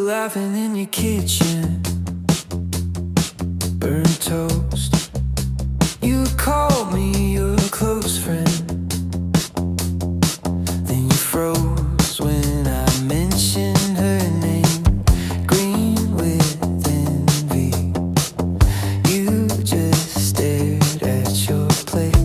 laughing in your kitchen, burnt toast. You called me your close friend, then you froze when I mentioned her name. Green with envy, you just stared at your plate.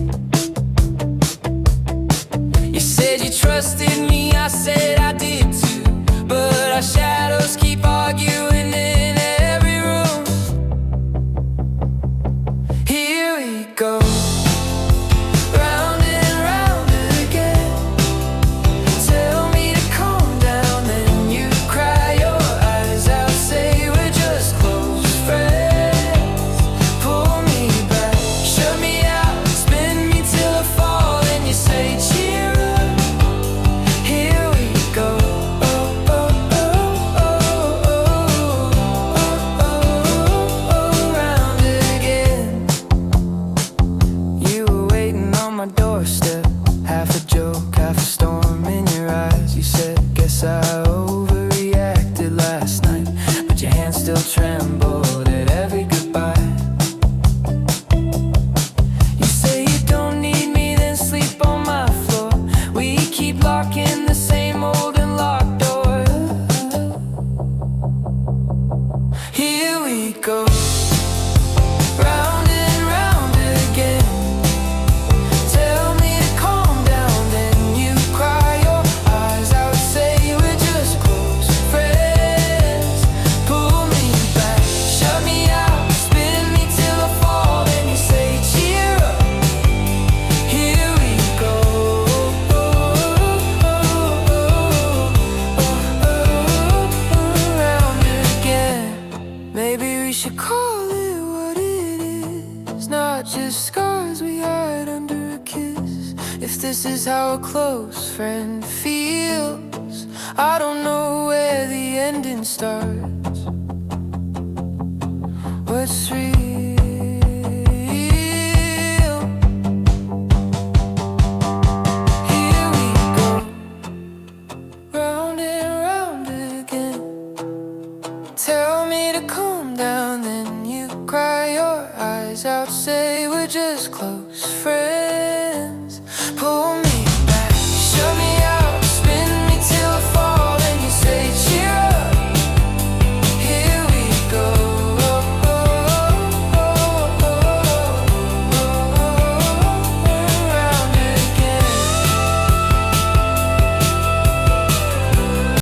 You said you trusted me, I said I did too, but our shadows keep arguing in every room. Here we go, round and round again. Tell me to calm down, then you cry your eyes out, say we're just close friends. Pull me back, shut me out, spin me till I fall, and you say cheer up. Here we go, round again. You were waiting on my doorstep, half a joke, half a storm in your eyes. You said, guess I overreacted last night, but your hand still trembled at every goodbye. You say you don't need me, then sleep on my floor. We keep locking the same old and locked door. Here we go, round and round again. Tell me to calm down, then you cry your eyes out, say we're just close friends. Pull me back, shut me out, spin me till I fall, then you say cheer up. Here we go, round again. Maybe we should call it what it is, not just scars we hide under a kiss. If this is how a close friend feels, I don't know where the ending starts. What's real? Here we go, round and round again. Tell me to calm down, then you cry your eyes out, say we're just close